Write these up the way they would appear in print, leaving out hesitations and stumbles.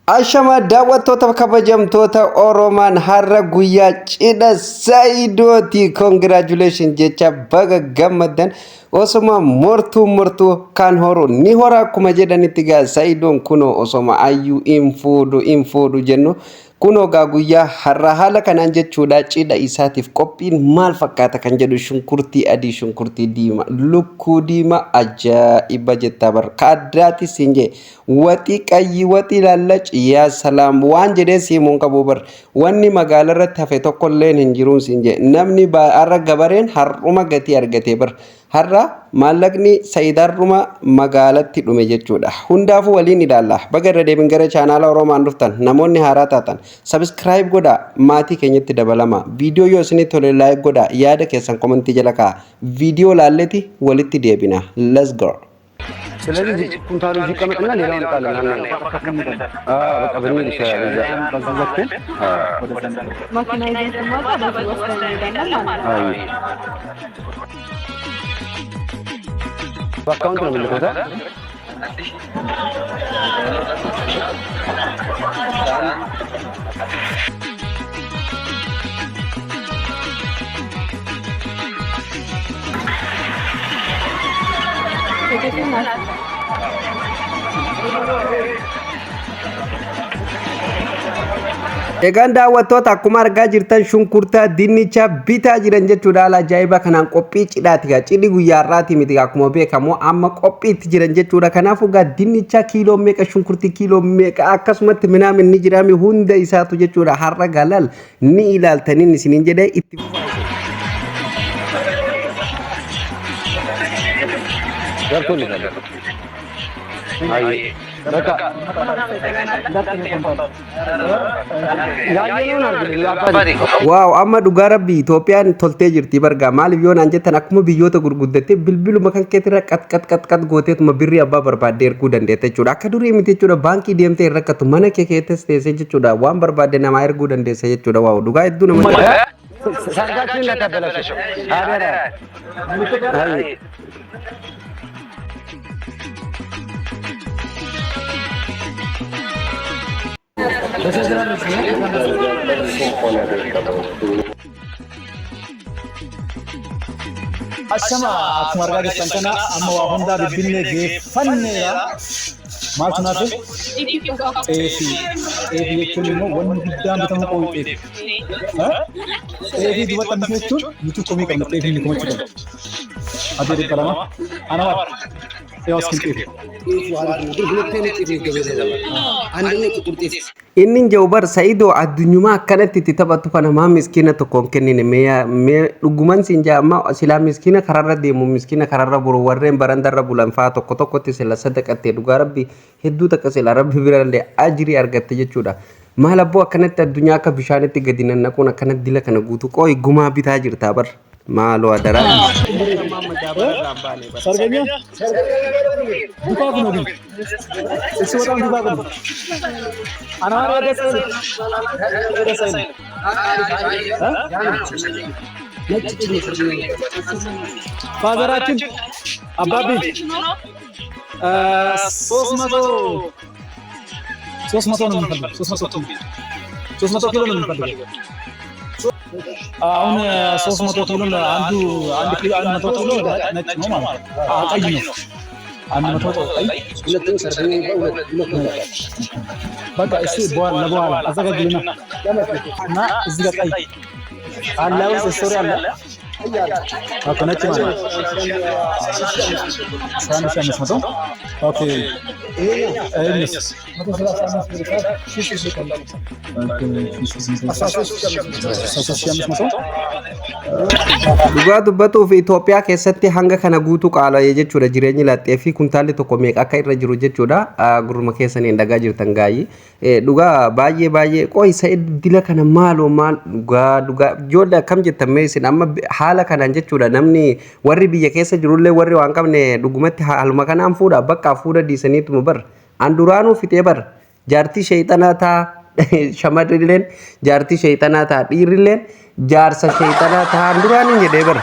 Ashama daawwattoota kabajamtoota Oromaan har'a guyyaa cidha Saidooti. Congratulations jecha baga gammaddan. Osoma mortuu kan horu ni hora akkuma jedhanitti gaa Saidoon kunoo osoma ayyuu hin fuudhu jennu. Kunoo gaa guyyaa har'a haala kanaan jechuudha cidha isaatiif qophiin maal fakkaata kan jedhu shunkurtii adii, shunkurtii diimaa, lukkuu diimaa ajaa'iba jettaa bar kaaddaati sinjee waxii qayyii waxii laallac yaa salaam waan jedhee simuun qabu bar wanni magaala irratti hafe tokkolleen hin jiruun sinjee namni har'a gabareen har'uma gatii argate bar har'a maallaqni sayidaarruma magaalatti dhume jechuudha. Hundaafuu waliin ilaalla. Baga irra deebin gara chaanaala Oromaan dhuftan namoonni haaraa taatan subscribe godhaa maatii keenyatti dabalama. Viidiyoo yoo isinitti tole like godhaa yaada keessan komentii jala kaa'aa. Viidiyoo laalleeti walitti deebina. Let's go. ስለዚህ ኩንታሉ ይቀመጥና ሌላውን ቃል በቃ በምን ይሻላል በዛዘክን ማኪና ይዘን ማታ በወሰን ይደናል ማለት በአካውንት ነው የሚልከው Egaan daawwattoota akkuma argaa jirtan shunkurtaa dinnicha bitaa jiran jechuudha. Haala ajaa'iba kanaan qophii cidhaati gaa cidhi guyyaa har'aati miti akkuma beekamu amma qophiitti jiran jechuudha. Kanaafuu gaa dinnicha kiiloo meeqa shunkurtii kiiloo meeqa akkasumatti minaamin ni jiraami hunda isaatu jechuudha. Har'a galal ni ilaaltaniin isiniin jedhee itti Wow, amma dhugaa rabbi Itoophiyaan toltee jirti bargaa maaliif yoo naan jettan akkuma biyyoota gurguddattee bilbiluma kan keetirra qat gooteetuma birrii abbaa barbaadde erguu dandeetta jechuudha. Akka durii miti jechuudha baankii deemtee hin rakkatu mana kee keessas teessee jechuudha waan barbaadde namaa erguu dandeessa jechuudha. Wow, dhugaa hedduu nama sargaatiin laata balasho. Ashama akkuma argaa jirtan kana amma waa hundaa bibbinne geeffanneera. Maal tunaatu? Xeefii jechuun immoo wanni guddaan bitamu qo'u xeefii. Xeefii dubata bifa jechuun nuti komii qabna xeefii ni komachuu qabna. Adii dhibba lama ana waan yaas kin xeefii. Inni jawbar Saidoo addunyumaa akkanatti itti taphatu kana maa miskiina tokkoon kennine mee dhuguman siin jaama silaa miskiina kararra deemu miskiina kararra buru warreen barandarra bulan faa tokkotti sila sadaqattee dhugaa rabbi hedduu takka sila rabbi birallee ajrii argatte jechuudha. Maal abboo akkanatti addunyaa akka bishaanitti gadi nannaquun akkanatti dila kana guutuu qooyi gumaa bitaa jirtaa bar maaloo adaraa. Sarganya dukaa kun ogi isi wataan dukaa kun anaara ada sain faazaraችን አባቢ 300 ነው የምንፈልገው 300 ኪሎ ነው የምንፈልገው አሁን 300 ኪሎ አንድ ኪሎ 100 ኪሎ ነጭ ነው ማለት ነው ቀይ ነው 100 ቀይ ሁለቱም ሰርገኛ በቃ እሺ በኋላ አዘጋጅልና እና እዚህ ጋር ቀይ አላው ስቶሪ አለ ነጭ ማለት ሳንሻንስ መቶ ኦኬ Dhugaa dubbatuuf Itoophiyaa keessatti hanga kana guutuu qaala'ee jechuudha jireenyi laxxee fi kuntaalli tokko meeqa akka irra jiru jechuudha gurma keessaniin dhagaa jirtan gaayii dhugaa baay'ee qoysa dila kana maaloo maal dhugaa ijoollee akkam jettan meessin amma haala kanaan jechuudha namni warri biyya keessa jirullee warri waan qabne dhugumatti haaluma kanaan fuudha bakka fuudha dhiisaniituma bar an duraanuu fixee bar jaartii sheeyxanaa taa shamarrilleen jaartii sheeyxanaa taa dhiirrilleen jaarsa sheeyxanaa taa an duraaniin jedhee bar.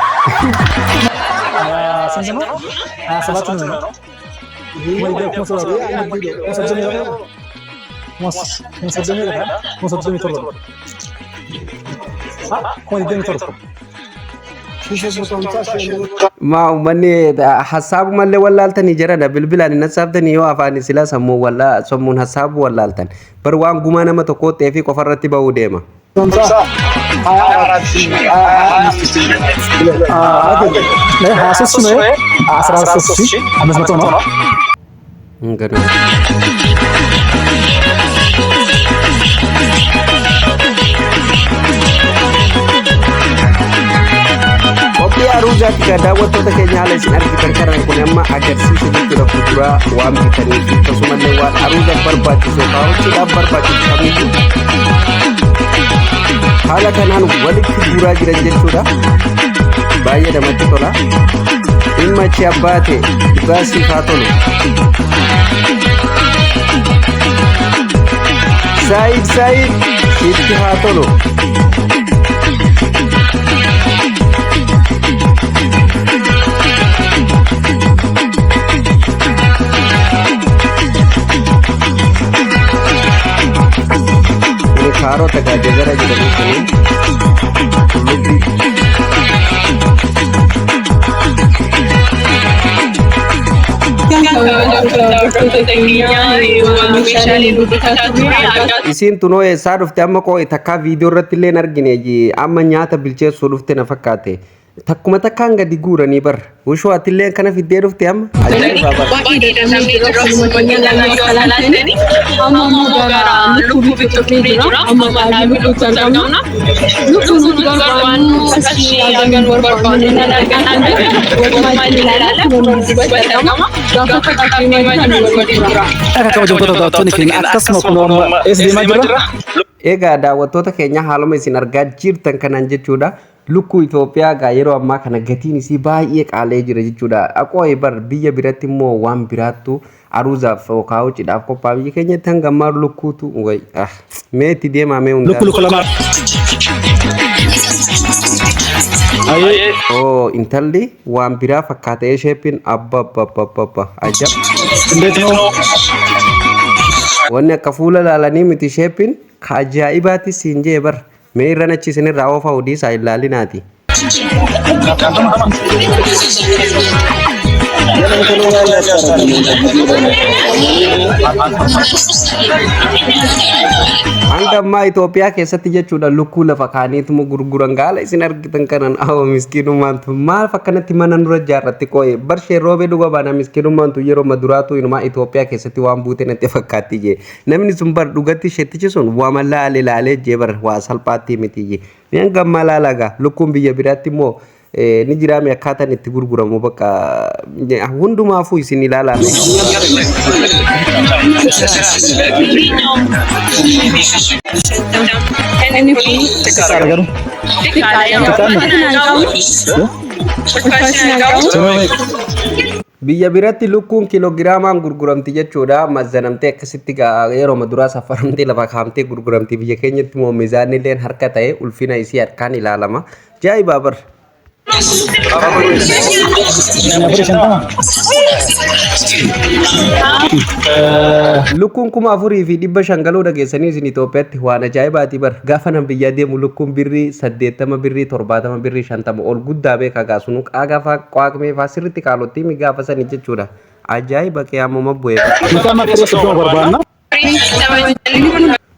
kuma soddomii dha kuma soddomii torba kuma digdamii torba. ما مني حساب مالي ولا التن يجرنا بالبلان النساب تاني يو أفاني سلا سمو ولا سمون حساب ولا التن بروان قمانا ما تقول تفي كفرتي بوديما enggak. Kopi aruza tiga dawat tota kenya ala sinar kita karang kun amma agarsiisa jechuudha fuduraa waan bitanii fi akkasumallee waan aruza barbaachisu ta'u cidha barbaachisu kamiyyuu haala kanaan walitti guuraa jiran jechuudha. Baay'ee namatti tola. Dhimma chi abbaate dhugaa siif haa tolu. Saayid sitti haa tolu. Karo taga jagara jadi ini. Isin tuno saat ufte amma ko itakka video irratti illee argine amma nyaata bilcheessuu dhufte na fakkaate. Takkuma takkaan gadi guuranii bar ushoo atillee kana fiddee dhufte amma ajaa'iba bar. Egaa daawwattoota keenya haaluma isin argaa jirtan kanaan jechuudha. Lukkuu Itoophiyaa gaa yeroo ammaa kana gatiin isii baay'ee qaala'ee jira jechuudha. Aqooyi bar biyya biratti immoo waan biraattu aruuzaaf yookaan cidhaaf qophaa'e biyya keenyatti hanga ammaa lukkuutu wayi mee itti deemaa mee hundaa. Lukku lama. Oh intalli waan biraa fakkaatee sheeppiin abba ajab. Wanni akka fuula laalanii miti sheeppiin ajaa'ibaatti siin jee bar. Mee irraan achi isin irraa oofaa hudii isaa ilaalinaati. Hanga ammaa Itoophiyaa keessatti jechuudha lukkuu lafa kaaniituma gurguran gaala isin argitan kanan awwa miskiinummaantu maaf akkanatti mana nurra jaarratti qooye barshee roobee dhuga baana miskiinummaantu yeroo maduraatu inumaa Itoophiyaa keessatti waan buute natti fakkaatti jee namni sun bar dhugatti shettichi sun waama laalee jee bar waa salphaatti miti jee hanga ammaa laalagaa lukkuun biyya biraatti immoo ni jiraame akkaataan itti gurguramu bakka hundumaafuu isin ilaalaa. Biyya biratti lukkuun kiilogiraamaan gurguramti jechuudha. Mazanamtee akkasitti yeroo maduraa safaramtee lafa kaamtee gurguramti. Biyya keenyatti immoo miizaanni illee harka ta'e ulfina isii harkaan ilaalama. Jaa'ibaa bar. Lukkuun kuma 4,500 dhageessanii isin Itoophiyaatti waan ajaa'ibaati bar gaafa nan biyya deemu lukkuun birrii 80 birrii 70 birrii 50 ol guddaa beeka gaasunu qaagaa qaaqmee faa sirriitti qaalotti mi gaafa sanii jechuudha ajaa'iba qiyyaamuma bu'ee.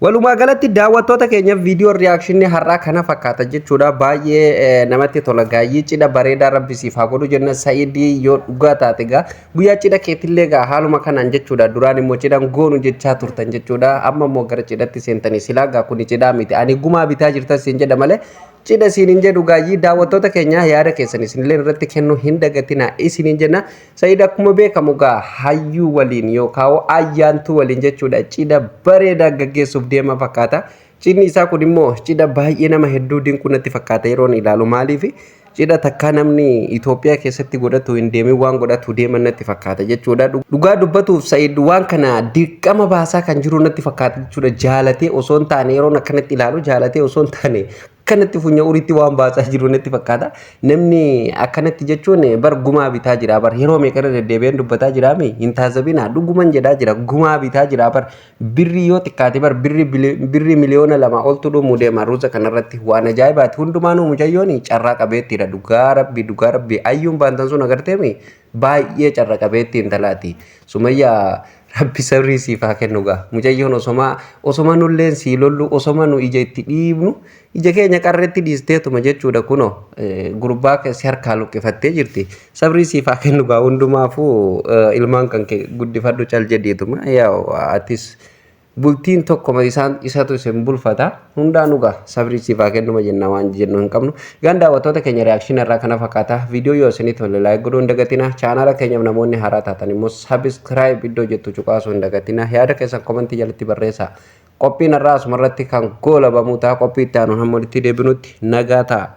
Walumaa galatti daawwattoota keenyaaf viidiyoo riyaakshini har'aa kana fakkaata jechuudha baay'ee namatti tola gaayyii cidha bareedaa rabbisiif haa godhu jenna Saayidii yoo dhugaa taate gaa guyyaa cidha keetillee gaa haaluma kanaan jechuudha duraan immoo cidhan goonu jechaa turtan jechuudha amma immoo gara cidhatti seentanii silaa gaa kuni cidhaa miti ani gumaa bitaa jirtan siin jedha malee cidha isiniin jedhu gaayyii daawwattoota keenya yaada keessan isinillee irratti kennu hin dagatina isiniin jenna Saayid akkuma beekamu gaa hayyuu waliin yookaan ayyaantuu waliin jechuudha cidha bareedaa gaggeessuuf deema fakkaata. Cidhi isaa kun immoo cidha baay'ee nama hedduu dinqunatti fakkaata yeroon ilaalu maaliif cidha takka namni Itoophiyaa keessatti godhatu hin deemin waan godhatu deeman natti fakkaata jechuudha. Dhugaa dubbatuuf Saayid waan kana dirqama baasaa kan jiru natti fakkaata jechuudha. Jaalatee osoo hin taane yeroon akkanatti ilaalu jaalatee osoo hin taane akkanatti funya uriitti waan baasaa jiru natti fakkaata. Namni akkanatti jechuun bar gumaa bitaa jira bar yeroo meeqarra deddeebi'een dubbataa jiraami hin taasisabina dhuguman jedhaa jira gumaa bitaa jira bar birri yoo xiqqaate bar birri miliyoona 2 oltu dhumuu deema ruuza kanarratti waan ajaa'ibaati hundumaanuu mucayyoon carraa qabeettiidha dhugaa rabbi ayyuun baantan sun agarteemi baay'ee carraa qabeetti intalaati Sumayyaa Rabbi sabrii siif haa kennu gaa mucayyoon osoma nulleen sii lollu osoma nu ija itti dhiibnu ija keenya qarreetti dhiisteetuma jechuudha kunoo gurbaa si harkaa luqqifattee jirti sabrii siif haa kennu gaa hundumaafuu ilmaan kan kee guddifadhu cal jedhiituma yaa atis bultiin tokkoma isatu isin bulfata hundaanuu gaa sabrii siif haa kennuma jenna waan jennu hin qabnu gaan daawwattoota keenya reakshin irraa kana fakkaata viidiyoo yoo isinitti tolle laayik godhuu hin dagatina chaanaala keenyaaf namoonni haaraa taatan immoo sabiskiraayib iddoo jettu cuqaasuu hin dagatina yaada keessan komentii jalatti barreessaa qophiin irraa asumarratti kan goolabamuu ta'a qophii itti aanuun hamma walitti deebinutti nagaa ta'a.